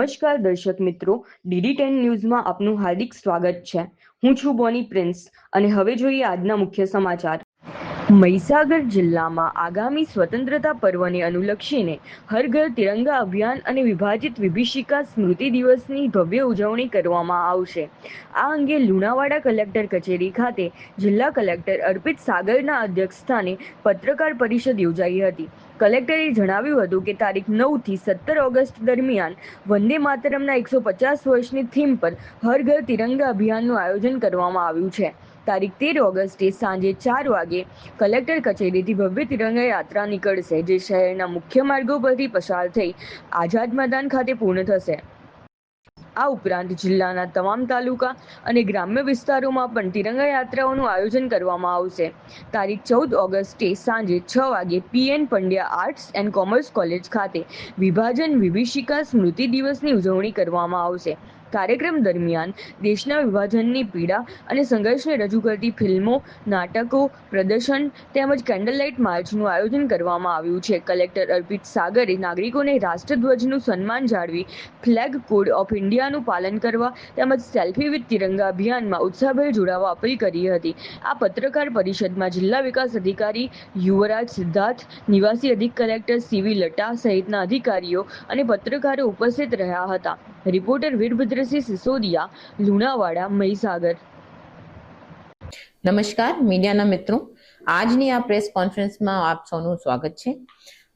નમસ્કાર દર્શક મિત્રો, DD10 ન્યૂઝમાં આપનું હાર્દિક સ્વાગત છે। હું છું બોની પ્રિન્સ અને હવે જોઈએ આજના મુખ્ય સમાચાર। મહીસાગર જિલ્લામાં આગામી સ્વતંત્રતા પર્વને અનુલક્ષીને હર ઘર તિરંગા અભિયાન અને વિભાજિત વિભીષિકા સ્મૃતિ દિવસની ભવ્ય ઉજવણી કરવામાં આવશે। આ અંગે લુણાવાડા કલેક્ટર કચેરી ખાતે જિલ્લા કલેક્ટર અર્પિત સાગરના અધ્યક્ષસ્થાને પત્રકાર પરિષદ યોજાઈ હતી। કલેક્ટરે જણાવ્યું હતું કે તારીખ 9 થી 17 ઓગસ્ટ દરમિયાન વંદે માતરમના 150 વર્ષની થીમ પર હર ઘર તિરંગા અભિયાનનું આયોજન કરવામાં આવ્યું છે। તારીખ 13 ઓગસ્ટે સાંજે 4 વાગે કલેક્ટર કચેરીથી ભવ્ય તિરંગા યાત્રા નીકળશે, જે શહેરના મુખ્ય માર્ગો પરથી પસાર થઈ આઝાદ મેદાન ખાતે પૂર્ણ થશે। આ ઉપરાંત જિલ્લાના તમામ તાલુકા અને ગ્રામ્ય વિસ્તારોમાં પણ તિરંગા યાત્રાઓનું આયોજન કરવામાં આવશે। તારીખ 14 ઓગસ્ટે સાંજે 6 વાગે PN Pandya arts and commerce college ખાતે વિભાજન વિભીષિકા સ્મૃતિ દિવસની ઉજવણી કરવામાં આવશે। કાર્યક્રમ દરમિયાન દેશના વિભાજનની પીડા અને સંઘર્ષને રજૂ કરતી ફિલ્મો, નાટકો, પ્રદર્શન તેમજ કેન્ડલ લાઇટ માર્ચનું આયોજન કરવામાં આવ્યું છે। કલેક્ટર અર્પિત સાગરે નાગરિકોને રાષ્ટ્રધ્વજનું સન્માન જાળવી ફ્લેગ કોડ ઓફ ઇન્ડિયાનું પાલન કરવા તેમજ સેલ્ફી વિથ તિરંગા અભિયાનમાં ઉત્સાહભેર જોડાવા અપીલ કરી હતી। આ પત્રકાર પરિષદમાં જિલ્લા વિકાસ અધિકારી યુવરાજ સિદ્ધાર્થ, નિવાસી અધિક કલેક્ટર CV લટા સહિતના અધિકારીઓ અને પત્રકારો ઉપસ્થિત રહ્યા હતા। રિપોર્ટર વીરભદ્રસિંહ સિસોદિયા, લુણાવાડા, મહીસાગર। નમસ્કાર મીડિયાના મિત્રો, આજની આ પ્રેસ કોન્ફરન્સમાં આપ સૌનું સ્વાગત છે।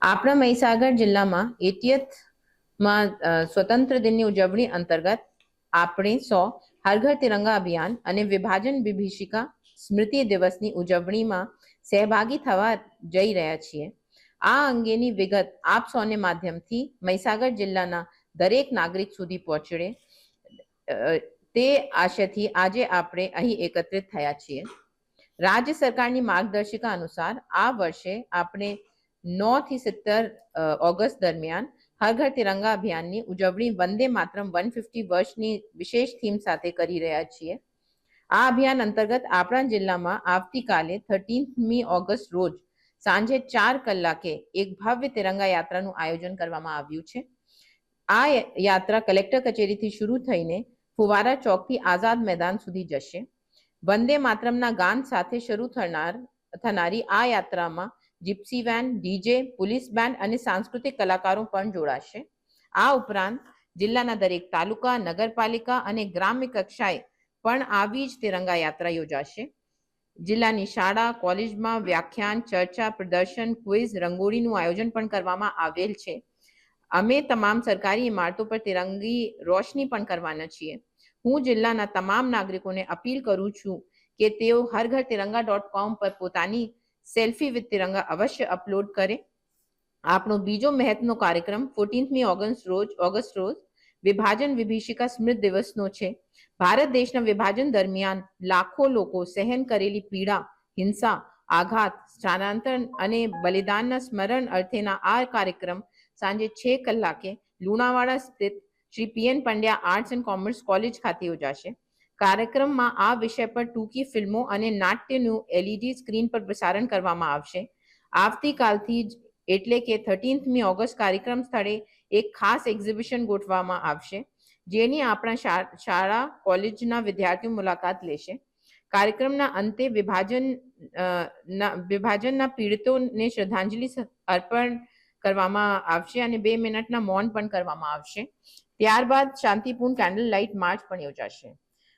આપણા મહીસાગર જિલ્લામાં 80th માં સ્વતંત્ર દિનની ઉજવણી અંતર્ગત આપણે સૌ હર ઘર તિરંગા અભિયાન અને વિભાજન વિભીષિકા સ્મૃતિ દિવસની ઉજવણીમાં સહભાગી થવા જઈ રહ્યા છીએ। આ અંગેની વિગત આપ સૌને માધ્યમથી મહીસાગર જિલ્લાના દરેક નાગરિક સુધી પહોંચે તે આશયથી આજે આપણે અહીં એકત્રિત થયા છીએ। રાજ્ય સરકારની માર્ગદર્શિકા અનુસાર આ વર્ષે આપણે 9 થી 17 ઓગસ્ટ દરમિયાન હર ઘર તિરંગા અભિયાનની ઉજવણી વંદે માતરમ 150 વર્ષની વિશેષ થીમ સાથે કરી રહ્યા છીએ। આ અભિયાન અંતર્ગત આપણા જિલ્લામાં આવતીકાલે 13મી ઓગસ્ટ રોજ સાંજે 4 કલાકે એક ભવ્ય તિરંગા યાત્રાનું આયોજન કરવામાં આવ્યું છે। આ યાત્રા કલેક્ટર કચેરીથી શરૂ થઈને ફુવારા ચોકથી આઝાદ મેદાન સુધી જશે। વંદે માતરમના ગાન સાથે શરૂ થનારી આ યાત્રામાં gypsy van, DJ, police band અને સાંસ્કૃતિક કલાકારો પણ જોડાશે। આ ઉપરાંત જિલ્લાના દરેક તાલુકા, નગરપાલિકા અને ગ્રામ્ય કક્ષાએ પણ આવી જ તિરંગા યાત્રા યોજાશે। જિલ્લાની શાળા, કોલેજમાં વ્યાખ્યાન, ચર્ચા, પ્રદર્શન, ક્વિઝ, રંગોળીનું આયોજન પણ કરવામાં આવેલ છે। અમે તમામ સરકારી ઇમારતો પર તિરંગી રોશની પણ કરવાના છીએ। હું જિલ્લાના તમામ નાગરિકોને અપીલ કરું છું કે તેઓ હરઘરતિરંગા.com પર પોતાની સેલ્ફી વિથ તિરંગા અવશ્ય અપલોડ કરે। આપણો બીજો મહત્વનો કાર્યક્રમ 14મી ઓગસ્ટ રોજ વિભાજન વિભીષિકા સ્મૃતિ દિવસનો છે। ભારત દેશના વિભાજન દરમિયાન લાખો લોકો સહન કરેલી પીડા, હિંસા, આઘાત, સ્થળાંતર અને બલિદાનના સ્મરણ અર્થેના આ કાર્યક્રમ સાંજે 6 કલાકે લુણાવાડા સ્થિત Shri PN Pandya arts and commerce college ખાતે યોજાશે। કાર્યક્રમમાં આ વિષય પર ટૂંકી ફિલ્મો અને નાટ્યનું LED સ્ક્રીન પર પ્રસારણ કરવામાં આવશે। આવતીકાલથી જ એટલે કે 13મી ઓગસ્ટ કાર્યક્રમ સ્થળે એક ખાસ એક્ઝિબિશન ગોઠવવામાં આવશે, જેની આપણા શાળા કોલેજના વિદ્યાર્થીઓ મુલાકાત લેશે। કાર્યક્રમના અંતે વિભાજનના પીડિતોને શ્રદ્ધાંજલિ અર્પણ કરવામાં આવશે અને 2 મિનિટના મૌન પણ કરવામાં આવશે। ત્યારબાદ શાંતિપૂર્ણ કેન્ડલ લાઇટ માર્ચ પણ યોજાશે।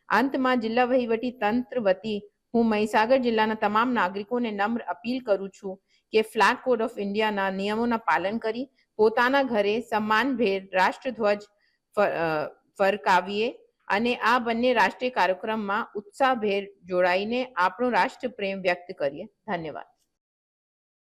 અંતમાં જિલ્લા વહીવટી તંત્ર વતી હું મહીસાગર જિલ્લાના તમામ નાગરિકોને નમ્ર અપીલ કરું છું કે ફ્લેગ કોડ ઓફ ઇન્ડિયાના નિયમોના પાલન કરી પોતાના ઘરે સન્માનભેર રાષ્ટ્રધ્વજ ફરકાવીએ અને આ બંને રાષ્ટ્રીય કાર્યક્રમમાં ઉત્સાહભેર જોડાઈને આપણો રાષ્ટ્ર પ્રેમ વ્યક્ત કરીએ। ધન્યવાદ।